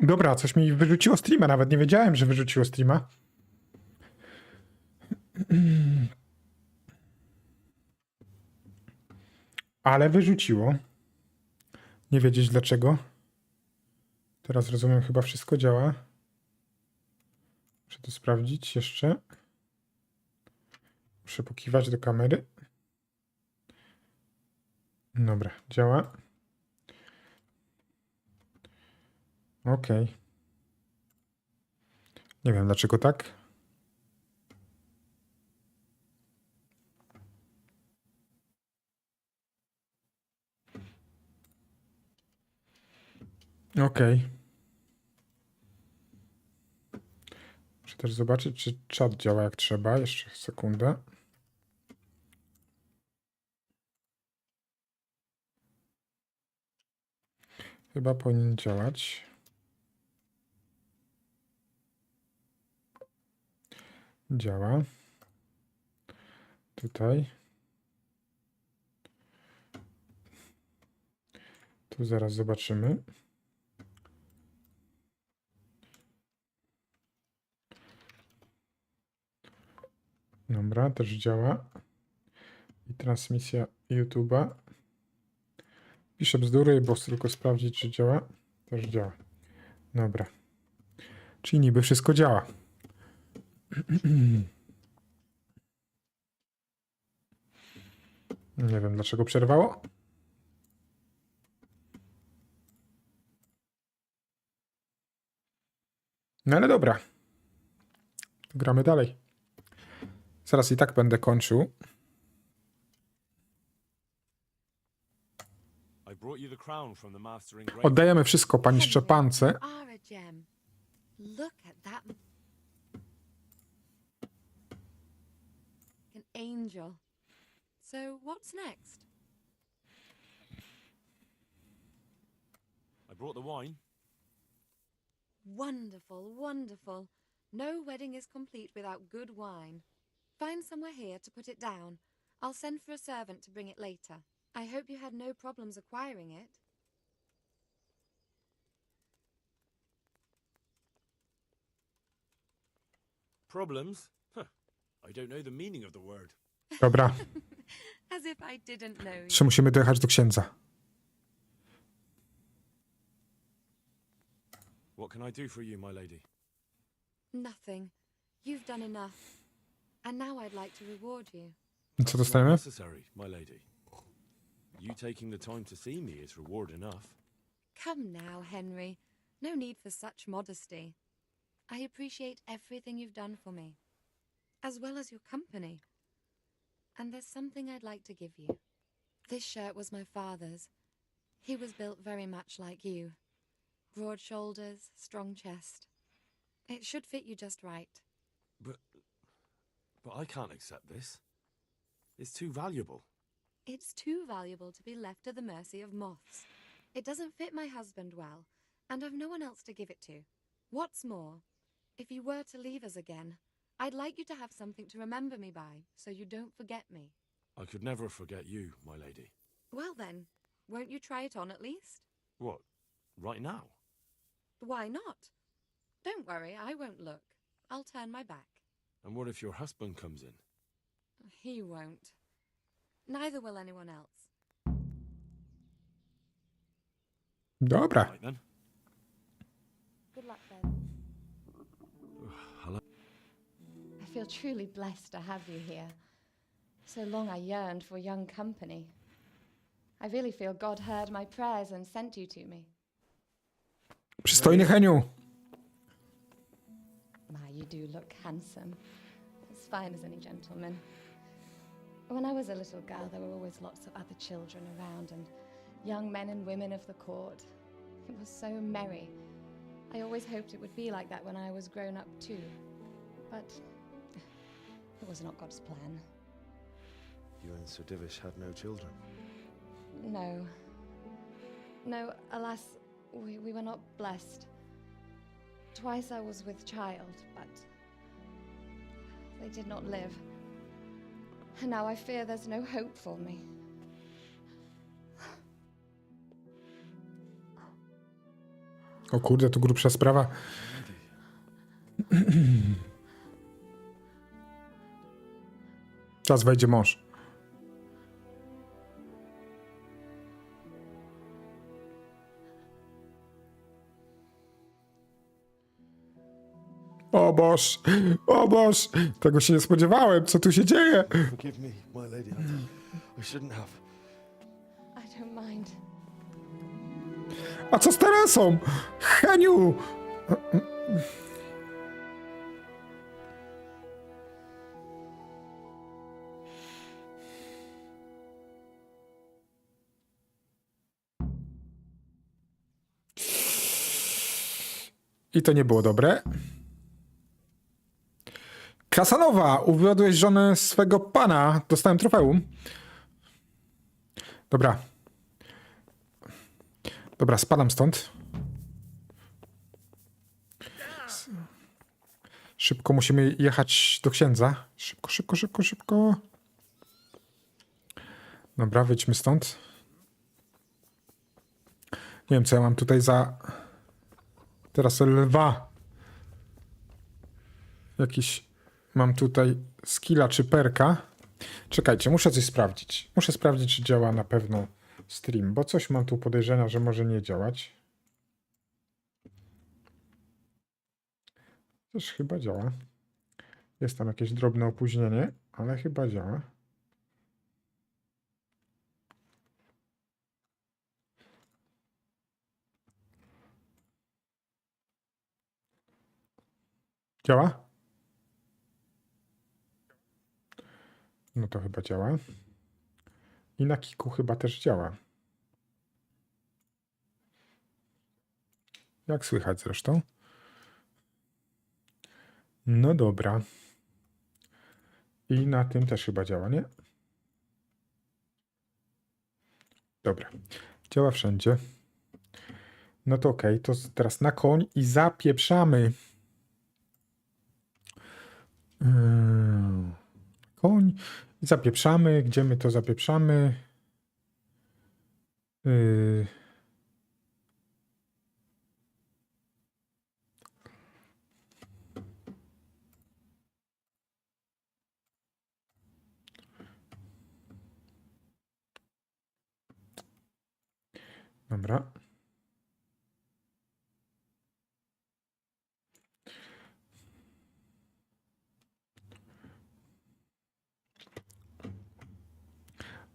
Dobra, coś mi wyrzuciło streama, nawet nie wiedziałem, że wyrzuciło streama. Ale wyrzuciło. Nie wiedzieć dlaczego. Teraz rozumiem, chyba wszystko działa. Muszę to sprawdzić jeszcze. Muszę pokiwać do kamery. Dobra, działa. Okej. Nie wiem dlaczego tak. Okej. Muszę też zobaczyć, czy czat działa jak trzeba. Jeszcze sekundę. Chyba powinien działać. Działa. Tutaj. Tu zaraz zobaczymy. Dobra, też działa. I transmisja YouTube'a. Piszę bzdury, bo chcę tylko sprawdzić, czy działa. Też działa. Dobra. Czyli niby wszystko działa. Nie wiem, dlaczego przerwało. No ale dobra. Gramy dalej. Zaraz i tak będę kończył. Oddajemy wszystko pani Szczepance. Look at that. An angel. So what's next? I brought the wine. Wonderful, wonderful. No wedding is complete without good wine. Find somewhere here to put it down. I'll send for a servant to bring it later. I hope you had no problems acquiring it. Problems? Huh. I don't know the meaning of the word. Dobra. As if I didn't know you. Jeszcze musimy dojechać do księdza. What can I do for you, my lady? Nothing. You've done enough. And now I'd like to reward you. Co Not dostajemy? necessary, my lady. You taking the time to see me is reward enough. Come now, Henry. No need for such modesty. I appreciate everything you've done for me, as well as your company. And there's something I'd like to give you. This shirt was my father's. He was built very much like you. Broad shoulders, strong chest. It should fit you just right. But I can't accept this. It's too valuable. It's too valuable to be left to the mercy of moths. It doesn't fit my husband well, and I've no one else to give it to. What's more, if you were to leave us again, I'd like you to have something to remember me by, so you don't forget me. I could never forget you, my lady. Well then, won't you try it on at least? What? Right now? Why not? Don't worry, I won't look. I'll turn my back. And what if your husband comes in? He won't. Neither will anyone else. Dobra. Right then. Good luck then. Hello. I feel truly blessed to have you here. So long I yearned for young company. I really feel God heard my prayers and sent you to me. Przystojny Heniu. My, you do look handsome. As fine as any gentleman. When I was a little girl, there were always lots of other children around and young men and women of the court. It was so merry. I always hoped it would be like that when I was grown up too. But it was not God's plan. You and Sir Divish had no children. No. No, alas, we were not blessed. Twice I was with child, but they did not live. And now I fear there's no hope for me. O kurde, tu grubsza sprawa. Teraz wejdzie mąż. O Boż! O Boż! Tego się nie spodziewałem. Co tu się dzieje? Forgive me, my lady. I shouldn't have. I don't mind. A co z Teresą? Heniu! I to nie było dobre. Kasanowa, uwiodłeś żonę swego pana. Dostałem trofeum. Dobra. Dobra, spadam stąd. Szybko musimy jechać do księdza. Szybko, szybko, szybko, szybko. Dobra, wyjdźmy stąd. Nie wiem, co ja mam tutaj za... Teraz lwa. Jakiś... Mam tutaj skilla czy perka. Czekajcie, muszę coś sprawdzić. Muszę sprawdzić, czy działa na pewno stream, bo coś mam tu podejrzenia, że może nie działać. Też chyba działa. Jest tam jakieś drobne opóźnienie, ale chyba działa. Działa? No to chyba działa. I na Kiku chyba też działa. Jak słychać zresztą. No dobra. I na tym też chyba działa, nie? Dobra. Działa wszędzie. No to okej, to teraz na koń i zapieprzamy. Koń i zapieprzamy. Gdzie my to zapieprzamy? Dobra.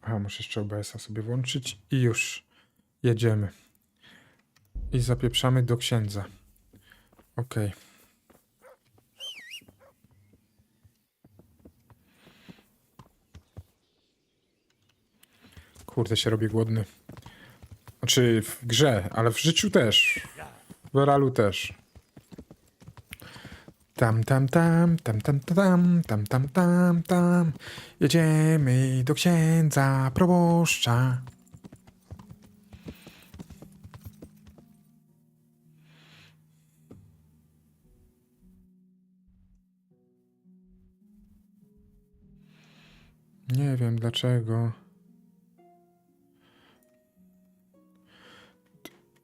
A, muszę jeszcze OBS-a sobie włączyć i już jedziemy. I zapieprzamy do księdza. Okej. Kurde, się robi głodny. Znaczy w grze, ale w życiu też. W realu też. Tam, tam, tam, tam, tam, tam, tam, tam, tam, tam. Jedziemy do księdza proboszcza. Nie wiem dlaczego.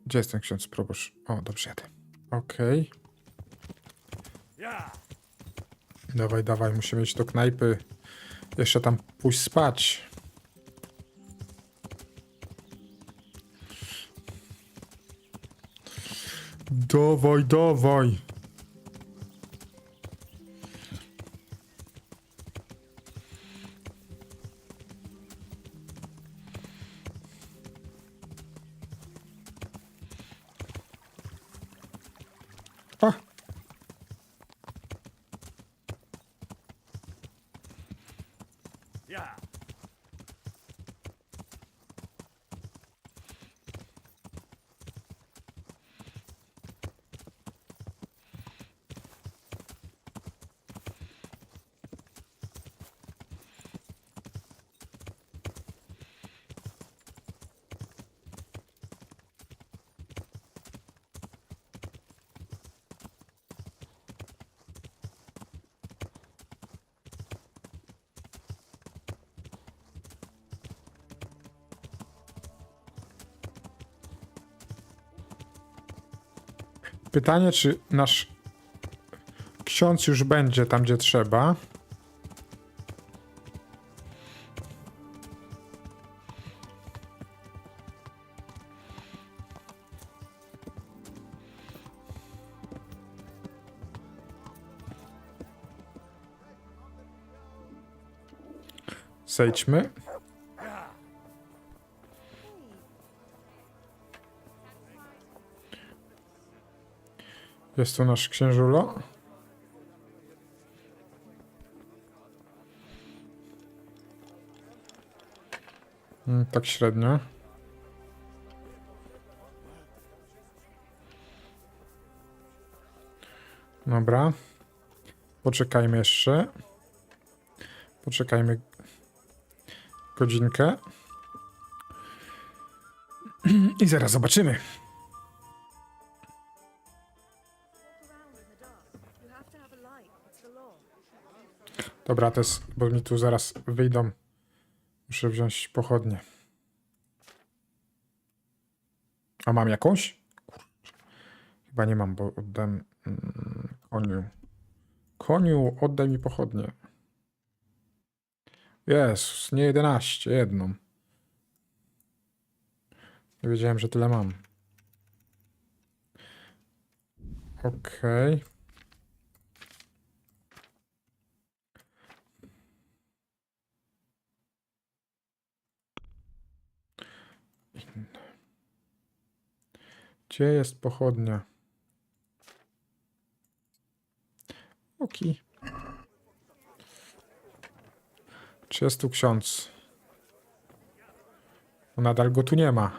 Gdzie jest ten ksiądz proboszcz? O, dobrze jadę. Okej. Dawaj, dawaj, musimy iść do knajpy. Jeszcze tam pójść spać. Dawaj, dawaj. A. Pytanie, czy nasz ksiądz już będzie tam, gdzie trzeba. Zejdźmy. Jest tu nasz księżulo. Tak średnio. Dobra. Poczekajmy jeszcze. Poczekajmy godzinkę. I zaraz zobaczymy. Dobra, to jest, bo mi tu zaraz wyjdą. Muszę wziąć pochodnie. A mam jakąś? Kurczę. Chyba nie mam, bo oddam koniu. Koniu, oddaj mi pochodnie. Jezus, nie 11, jedną. Nie wiedziałem, że tyle mam. Okej. Gdzie jest pochodnia? Okej. Czy jest tu ksiądz? No nadal go tu nie ma.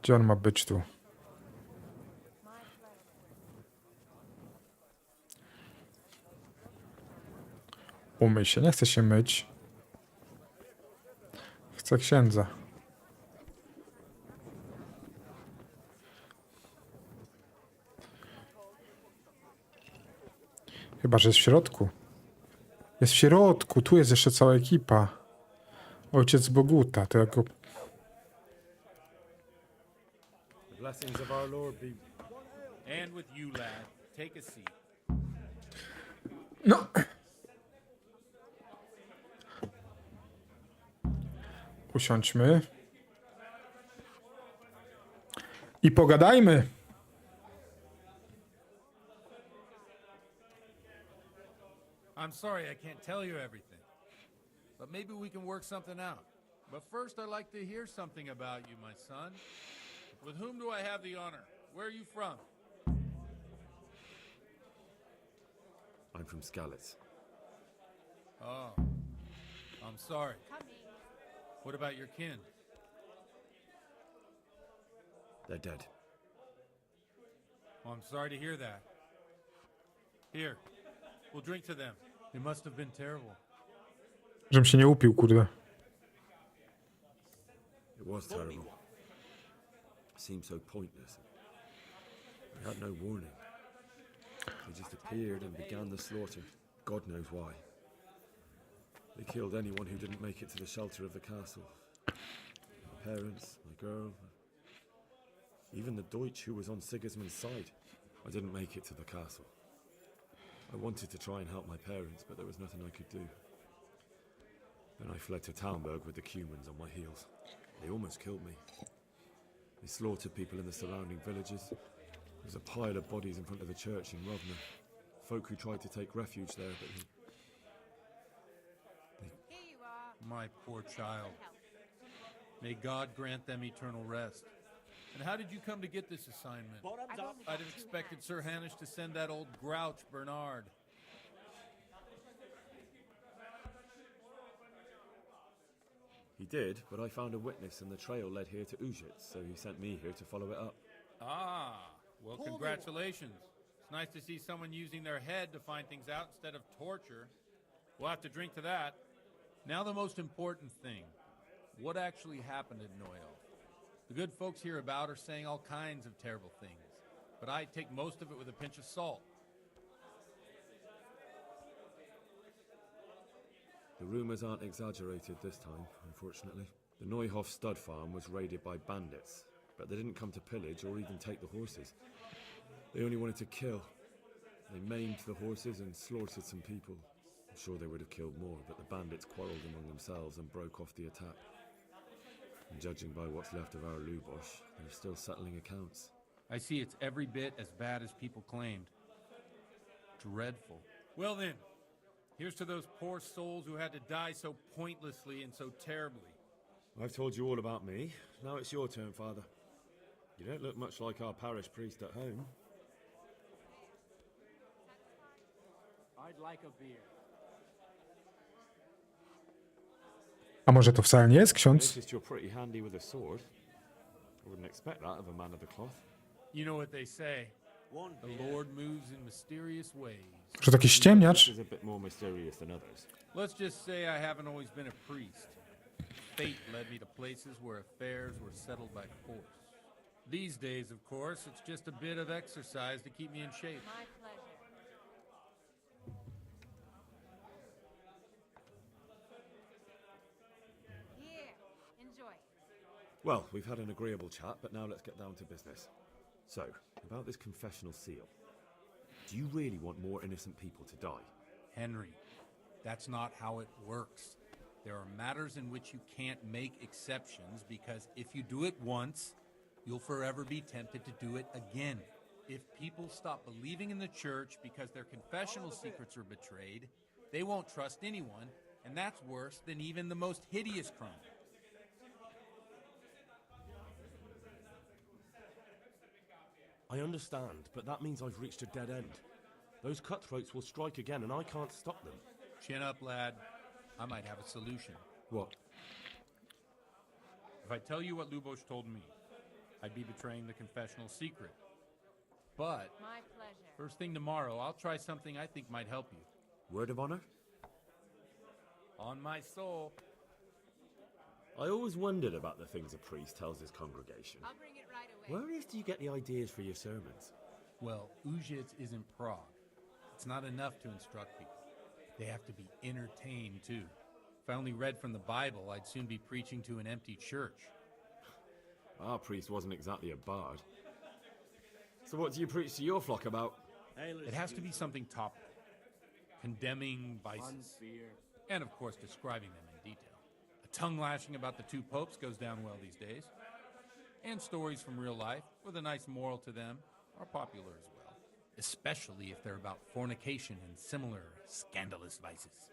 Gdzie on ma być tu? Umyj się, nie chcę się myć. Chcę księdza. Chyba, że jest w środku. Jest w środku, tu jest jeszcze cała ekipa. Ojciec Boguta, to jako... The blessings of our Lord be... And with you, lad. Take a seat. No. Usiądźmy. I pogadajmy. I'm sorry I can't tell you everything, but maybe we can work something out. But first, I'd like to hear something about you, my son. With whom do I have the honor? Where are you from? I'm from Skalitz. Oh, I'm sorry. What about your kin? They're dead. Oh, I'm sorry to hear that. Here, we'll drink to them. It must have been terrible. Żebym się nie upił, kurde. It was terrible. It seemed so pointless. I had no warning. They just appeared and began the slaughter. God knows why. They killed anyone who didn't make it to the shelter of the castle. My parents, my girl, even the Deutsch who was on Sigismund's side. I didn't make it to the castle. I wanted to try and help my parents, but there was nothing I could do. Then I fled to Talmberg with the Cumans on my heels. They almost killed me. They slaughtered people in the surrounding villages. There was a pile of bodies in front of the church in Rovna. Folk who tried to take refuge there, but My poor child. May God grant them eternal rest. And how did you come to get this assignment? I'd have expected Sir Hanish to send that old grouch, Bernard. he did, but I found a witness and the trail led here to Ujitz, so he sent me here to follow it up. Ah, well, congratulations. It's nice to see someone using their head to find things out instead of torture. We'll have to drink to that. Now the most important thing. What actually happened at Noel? The good folks hereabout are saying all kinds of terrible things, but I take most of it with a pinch of salt. The rumours aren't exaggerated this time, unfortunately. The Neuhoff stud farm was raided by bandits, but they didn't come to pillage or even take the horses. They only wanted to kill. They maimed the horses and slaughtered some people. I'm sure they would have killed more, but the bandits quarrelled among themselves and broke off the attack. And judging by what's left of our Lubosh, they're still settling accounts. I see it's every bit as bad as people claimed. Dreadful. Well then, here's to those poor souls who had to die so pointlessly and so terribly. I've told you all about me. Now it's your turn, Father. You don't look much like our parish priest at home. I'd like a beer. A może to wcale nie jest ksiądz? Noticed you're pretty handy with a sword. I wouldn't expect that of a man of the cloth. You know what they say. The Lord moves in mysterious ways. Że taki ściemniacz? This is a bit more mysterious than others. Let's just say I haven't always been a priest. Fate led me to places where affairs were settled by force. These days, of course, it's just a bit of exercise to keep me in shape. My pleasure. Here, enjoy. Well, we've had an agreeable chat, but now let's get down to business. So, about this confessional seal. Do you really want more innocent people to die? Henry, that's not how it works. There are matters in which you can't make exceptions because if you do it once, you'll forever be tempted to do it again. If people stop believing in the church because their confessional secrets are betrayed, they won't trust anyone, and that's worse than even the most hideous crime. I understand, but that means I've reached a dead end. Those cutthroats will strike again, and I can't stop them. Chin up, lad. I might have a solution. What? If I tell you what Lubosh told me, I'd be betraying the confessional secret. But My pleasure. first thing tomorrow, I'll try something I think might help you. Word of honor? On my soul. I always wondered about the things a priest tells his congregation. I'll bring it right away. Where on earth do you get the ideas for your sermons? Well, Ujits is in Prague. It's not enough to instruct people. They have to be entertained, too. If I only read from the Bible, I'd soon be preaching to an empty church. Our priest wasn't exactly a bard. So what do you preach to your flock about? It has to be something topical, condemning vices, and of course describing them in detail. A tongue lashing about the two popes goes down well these days. And stories from real life, with a nice moral to them, are popular as well. Especially if they're about fornication and similar scandalous vices.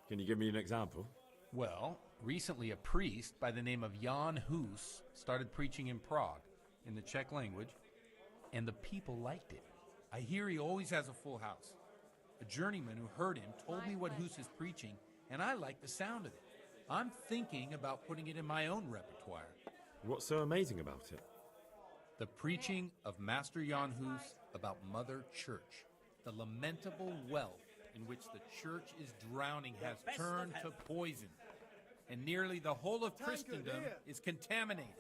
Can you give me an example? Well, recently a priest by the name of Jan Hus started preaching in Prague, in the Czech language, and the people liked it. I hear he always has a full house. A journeyman who heard him told me what Hus is preaching, and I like the sound of it. I'm thinking about putting it in my own repertoire. What's so amazing about it? The preaching of Master Jan Hus about Mother Church, the lamentable wealth in which the church is drowning has turned to poison, and nearly the whole of Christendom is contaminated.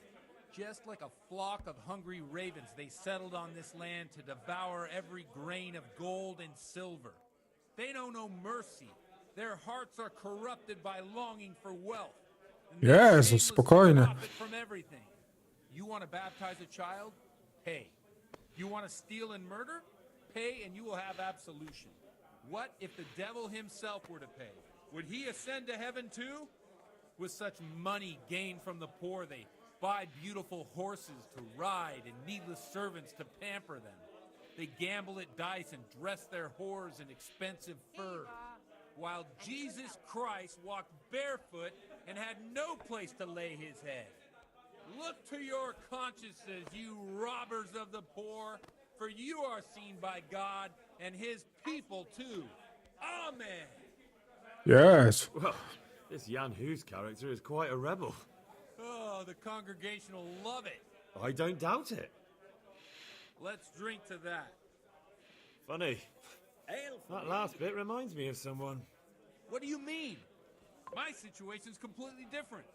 Just like a flock of hungry ravens, they settled on this land to devour every grain of gold and silver. They know no mercy. Their hearts are corrupted by longing for wealth. And they Jezus, shamelessly spokojnie. profit from everything. You want to baptize a child? Pay. You want to steal and murder? Pay and you will have absolution. What if the devil himself were to pay? Would he ascend to heaven too? With such money gained from the poor, they buy beautiful horses to ride and needless servants to pamper them. They gamble at dice and dress their whores in expensive furs. While Jesus Christ walked barefoot and had no place to lay his head. Look to your consciences, you robbers of the poor, for you are seen by God and his people too. Amen. Yes. Well, this Jan Hus character is quite a rebel. Oh, the congregation will love it. I don't doubt it. Let's drink to that. Funny. That last bit reminds me of someone. What do you mean? My situation's completely different.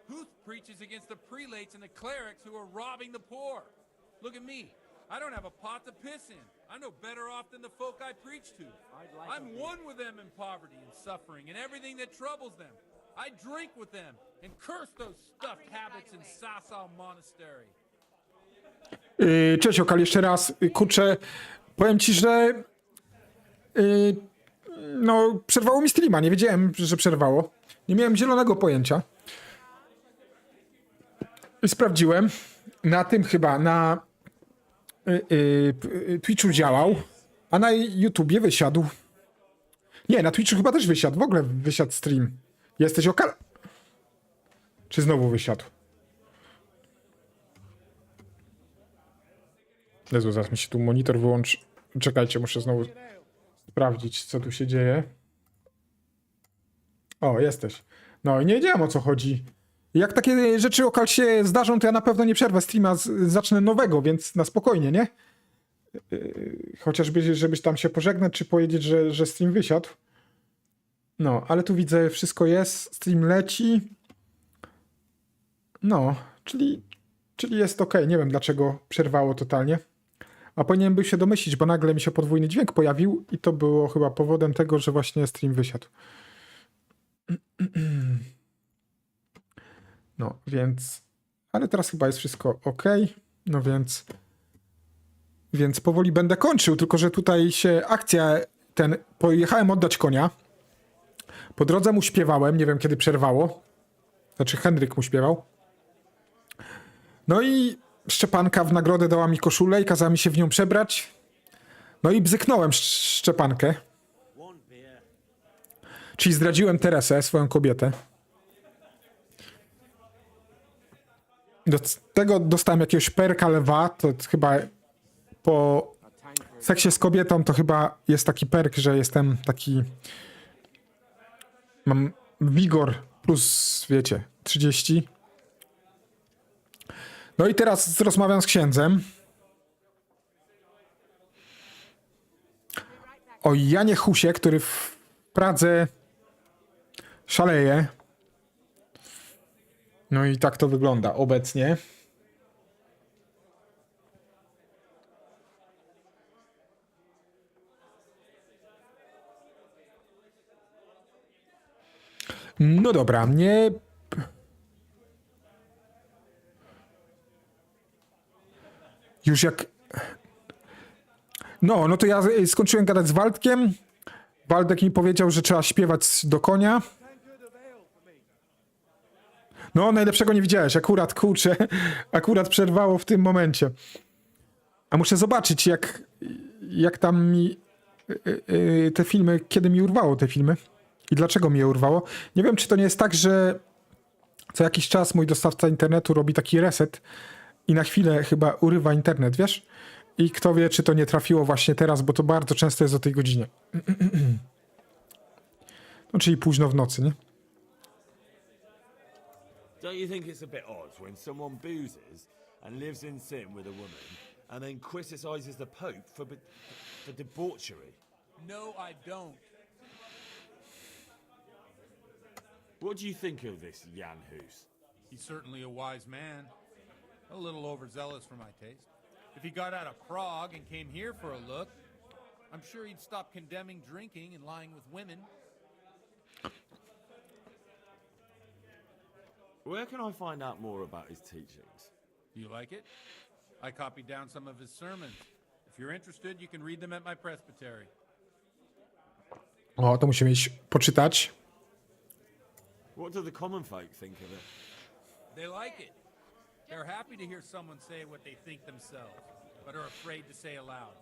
Huth preaches against the prelates and the clerics who are robbing the poor. Look at me. I don't have a pot to piss in. I know better off than the folk I preach to. I'm one with them in poverty and suffering and everything that troubles them. I drink with them and curse those stuffed habits in Sasau Monastery. Cześć, Okal, jeszcze raz. Kurczę, powiem ci, że no, przerwało mi streama. Nie wiedziałem, że przerwało. Nie miałem zielonego pojęcia. I sprawdziłem. Na tym chyba, na Twitchu działał, a na YouTubie wysiadł. Nie, na Twitchu chyba też wysiadł. W ogóle wysiadł stream. Jesteś, Okal? Czy znowu wysiadł? Jezu, zaraz mi się tu monitor wyłączy. Czekajcie, muszę znowu sprawdzić, co tu się dzieje. O, jesteś. No i nie wiedziałem, o co chodzi. Jak takie rzeczy, Okal, się zdarzą, to ja na pewno nie przerwę streama, zacznę nowego, więc na spokojnie, nie? Chociażby, żebyś tam się pożegnać, czy powiedzieć, że stream wysiadł. No, ale tu widzę, wszystko jest, stream leci. No, czyli jest ok. Nie wiem, dlaczego przerwało totalnie. A powinienem był się domyślić, bo nagle mi się podwójny dźwięk pojawił i to było chyba powodem tego, że właśnie stream wysiadł. No, więc... Ale teraz chyba jest wszystko ok. No więc powoli będę kończył, tylko że tutaj się akcja... Pojechałem oddać konia. Po drodze mu śpiewałem, nie wiem kiedy przerwało. Znaczy Henryk mu śpiewał. No i Szczepanka w nagrodę dała mi koszulę i kazała mi się w nią przebrać. No i bzyknąłem Szczepankę. Czyli zdradziłem Teresę, swoją kobietę. Do tego dostałem jakiegoś perka lwa, to chyba po seksie z kobietą to chyba jest taki perk, że jestem taki... Mam wigor plus, wiecie, 30. No i teraz rozmawiam z księdzem o Janie Husie, który w Pradze szaleje. No i tak to wygląda obecnie. No dobra, nie... Już jak... No to ja skończyłem gadać z Waldkiem. Waldek mi powiedział, że trzeba śpiewać do konia. No, najlepszego nie widziałeś. Akurat, kurczę, akurat przerwało w tym momencie. A muszę zobaczyć, jak tam mi te filmy, kiedy mi urwało te filmy i dlaczego mi je urwało. Nie wiem, czy to nie jest tak, że co jakiś czas mój dostawca internetu robi taki reset i na chwilę chyba urywa internet, wiesz? I kto wie, czy to nie trafiło właśnie teraz, bo to bardzo często jest o tej godzinie. No, czyli późno w nocy, nie? Don't you think it's a bit odd when someone boozes and lives in sin with a woman and then criticizes the Pope for debauchery? No, I don't. What do you think of this Jan Hus? He's certainly a wise man. A little overzealous for my taste. If he got out of Prague and came here for a look, I'm sure he'd stop condemning drinking and lying with women. Where can I find out more about his teachings? Do you like it? I copied down some of his sermons. If you're interested, you can read them at my presbytery. O, to musimy iść poczytać. What do the common folk think of it? They like it. They're happy to hear someone say what they think themselves, but are afraid to say aloud.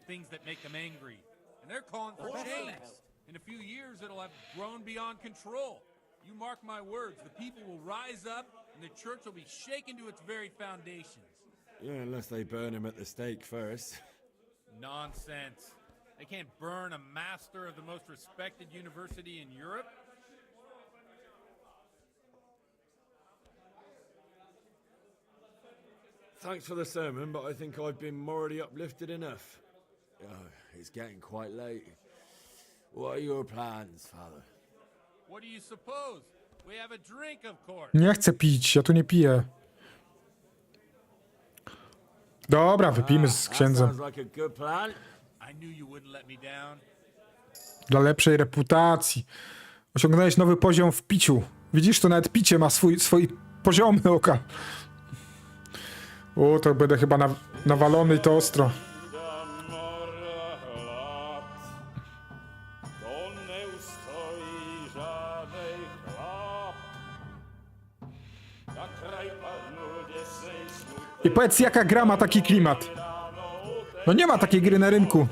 Things that make them angry. And they're calling for change. In a few years, it'll have grown beyond control. You mark my words, the people will rise up and the church will be shaken to its very foundations. Yeah, unless they burn him at the stake first. Nonsense. They can't burn a master of the most respected university in Europe. Thanks for the sermon, but I think I've been morally uplifted enough. Oh, it's getting quite late. What are your plans, Father? What do you suppose? We have a drink, of course. Nie chcę pić, ja tu nie piję. Dobra, wypijmy z That księdzem. sounds like a good plan. I knew you wouldn't let me down. Dla lepszej reputacji. Osiągnąłeś nowy poziom w piciu. Widzisz, to nawet picie ma swój poziomy oka. O, to będę chyba nawalony i to ostro. I powiedz, jaka gra ma taki klimat? No nie ma takiej gry na rynku.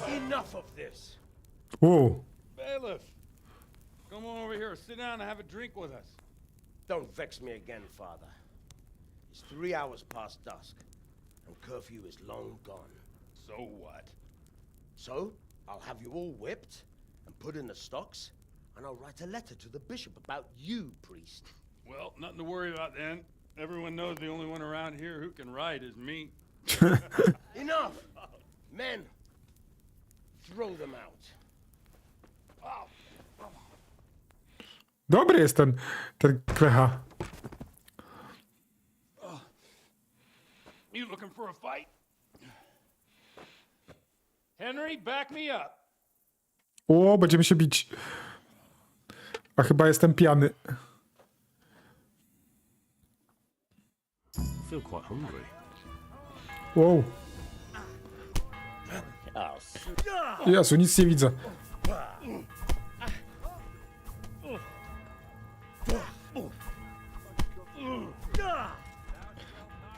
Enough of this. Wow. Bailiff, come on over here. Sit down and have a drink with us. Don't vex me again, Father. It's 3 hours past dusk, and curfew is long gone. So what? So, I'll have you all whipped and put in the stocks, and I'll write a letter to the bishop about you, priest. Well, nothing to worry about then. Everyone knows the only one around here who can ride is me. Enough! Men, throw them out. Dobry jest ten klecha. You looking for a fight? Henry, back me up. O, będziemy się bić. A chyba jestem pijany. I feel quite hungry. Wow. Jezu, nic nie widzę.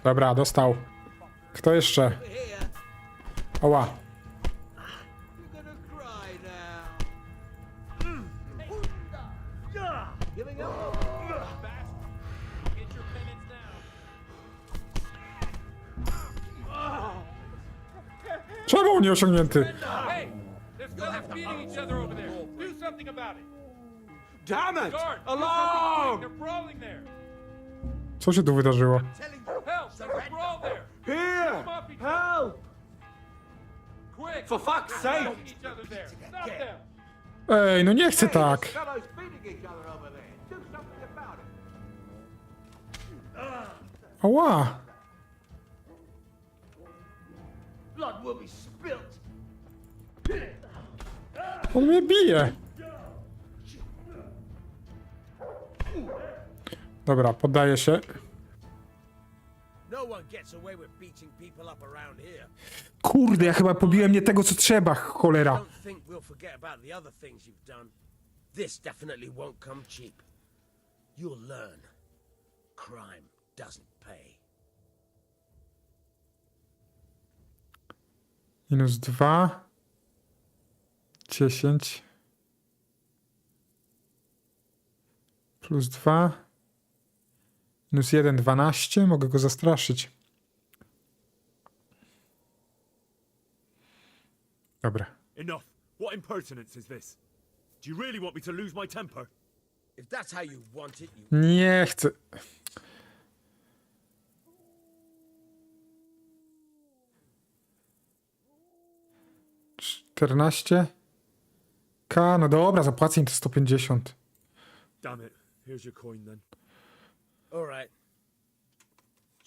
Dobra, dostał. Kto jeszcze? Oła. Czemu on nieosiągnięty? Hey, there's fellas beating each other over there. Do something about it. Damn it! Guard, do Alarm! something quick. They're brawling there. Co się tu wydarzyło? Help, there's a brawl there. Here! Come up each other. Help! Quick. For fuck's sake! Fighting each other there. Stop them. Ej, no nie chcę tak. Fellows beating each other over there. Do something about it. Oła. Blood will be spilt. On mnie bije. Dobra, poddaję się. No one gets away with beating people up around here. Kurde, ja chyba pobiłem nie tego, co trzeba, cholera. Don't think we'll forget about the other things you've done. This definitely won't come cheap. You'll learn. Crime doesn't pay. -2. 10. +2. -1, 12. Mogę go zastraszyć. Dobra. Enough. What impertinence is this? Do you really want me to lose my temper? If that's how you want it, you... Nie chcę. K, no dobra, zapłacę im te 150. Damn it. Here's your coin then. All right.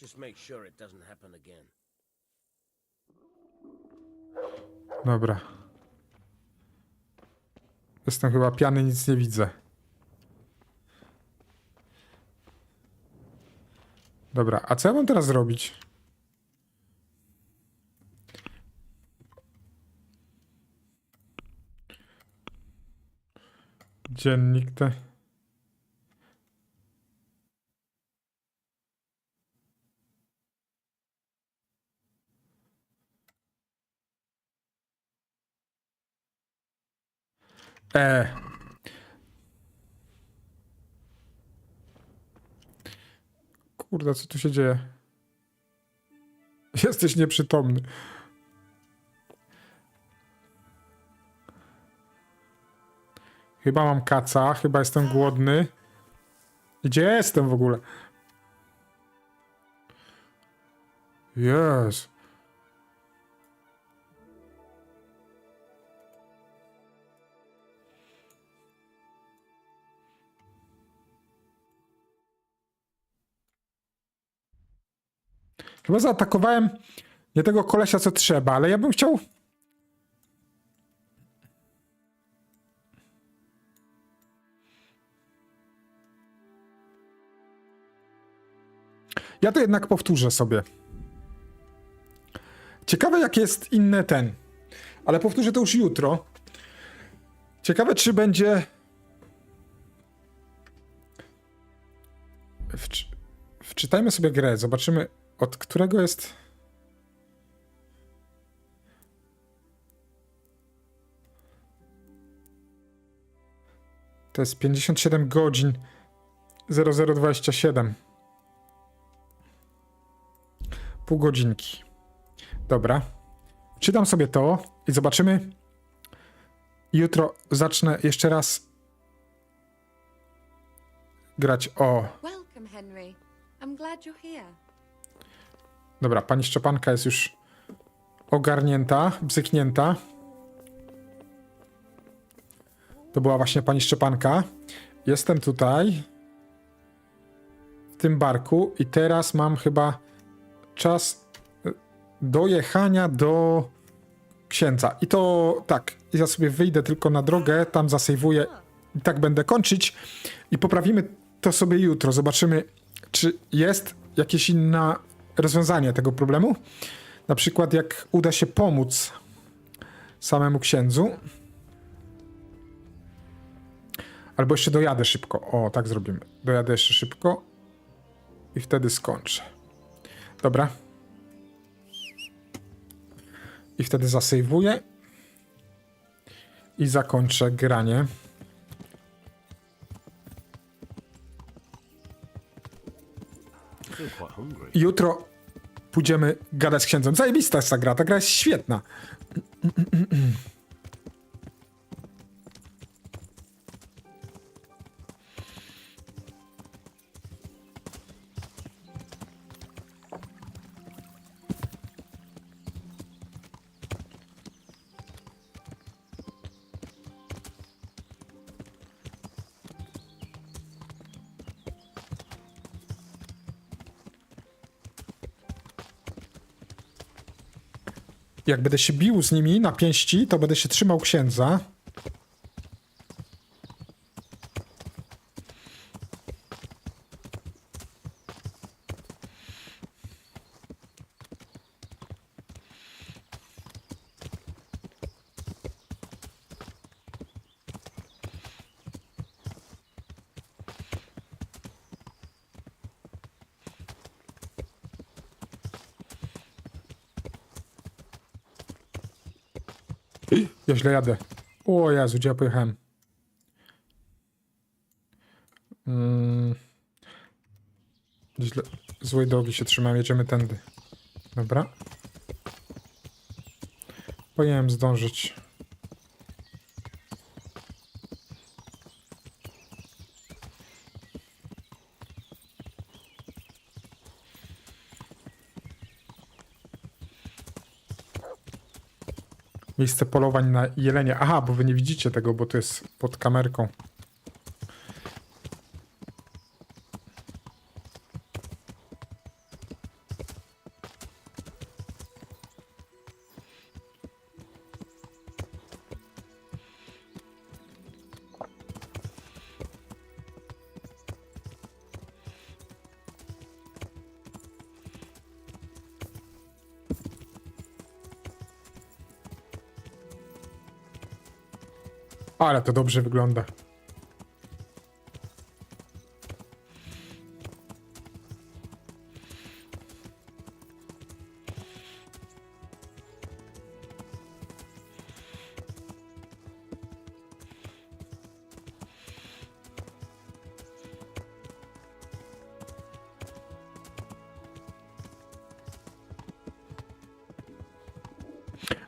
Just make sure it doesn't happen again. Dobra. Jestem chyba pijany, nic nie widzę. Dobra, a co ja mam teraz zrobić? Dziennik te. Kurde, co tu się dzieje? Jesteś nieprzytomny. Chyba mam kaca, chyba jestem głodny. Gdzie jestem w ogóle? Jest. Chyba zaatakowałem nie tego kolesia, co trzeba, ale ja bym chciał... Ja to jednak powtórzę sobie. Ciekawe, jak jest inny ten. Ale powtórzę to już jutro. Ciekawe, czy będzie... Wczytajmy sobie grę. Zobaczymy, od którego jest... To jest 57 godzin 0027. Pół godzinki. Dobra. Czytam sobie to i zobaczymy. Jutro zacznę jeszcze raz grać o... Welcome, Henry. I'm glad you're here. Dobra, pani Szczepanka jest już ogarnięta, bzyknięta. To była właśnie pani Szczepanka. Jestem tutaj w tym barku i teraz mam chyba czas dojechania do księdza. I to tak, ja sobie wyjdę tylko na drogę, tam zasejwuję i tak będę kończyć i poprawimy to sobie jutro. Zobaczymy, czy jest jakieś inne rozwiązanie tego problemu. Na przykład jak uda się pomóc samemu księdzu. Albo jeszcze dojadę szybko. O, tak zrobimy. Dojadę jeszcze szybko i wtedy skończę. Dobra. I wtedy zasejwuję i zakończę granie. I feel quite hungry. Jutro pójdziemy gadać z księdzem. Zajebista jest ta gra. Ta gra jest świetna. Jak będę się bił z nimi na pięści, to będę się trzymał księdza. Ja źle jadę. O Jezu, gdzie ja pojechałem? Źle, złej drogi się trzymałem, jedziemy tędy. Dobra. Powinienem zdążyć. Miejsce polowań na jelenie. Aha, bo wy nie widzicie tego, bo to jest pod kamerką. Ale to dobrze wygląda.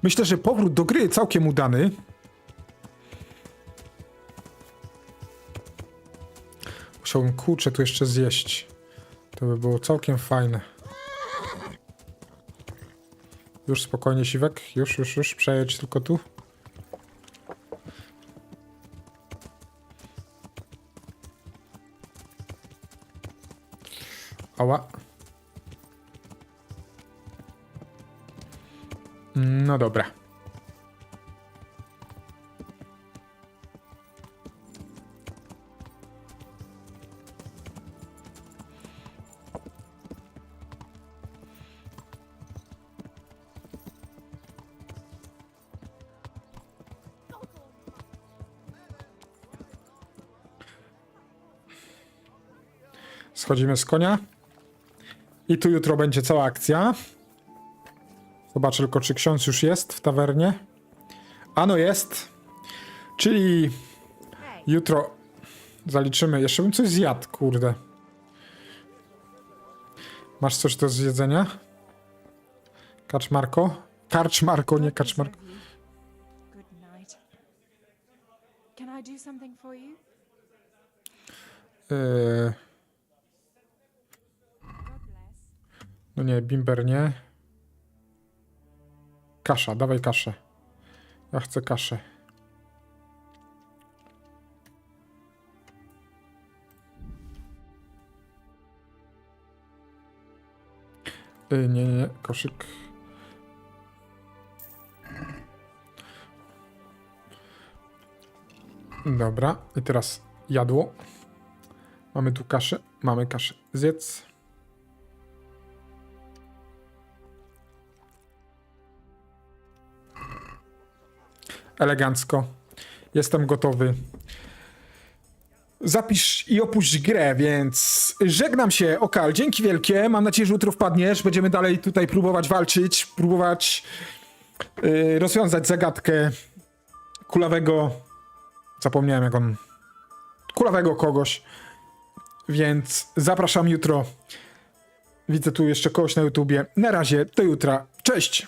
Myślę, że powrót do gry całkiem udany. Musiałbym, kurczę, tu jeszcze zjeść. To by było całkiem fajne. Już spokojnie, Siwek. Już. Przejedź tylko tu. Ała. No dobra. Schodzimy z konia. I tu jutro będzie cała akcja. Zobaczę tylko, czy ksiądz już jest w tawernie. Ano jest. Czyli jutro zaliczymy. Jeszcze bym coś zjadł, kurde. Masz coś do zjedzenia? Kaczmarko? Karczmarko, nie kaczmarko. Good night. Can I do something for you? God bless. No nie, bimber nie. Kasza, dawaj kaszę. Ja chcę kaszę. Nie, koszyk. Dobra, i teraz jadło. Mamy tu kaszę, mamy kaszę. Zjedz. Elegancko. Jestem gotowy. Zapisz i opuść grę, więc żegnam się, Okal. Dzięki wielkie. Mam nadzieję, że jutro wpadniesz. Będziemy dalej tutaj próbować walczyć, próbować rozwiązać zagadkę kulawego. Zapomniałem, jak on. Kulawego kogoś. Więc zapraszam jutro. Widzę tu jeszcze kogoś na YouTubie. Na razie, do jutra. Cześć!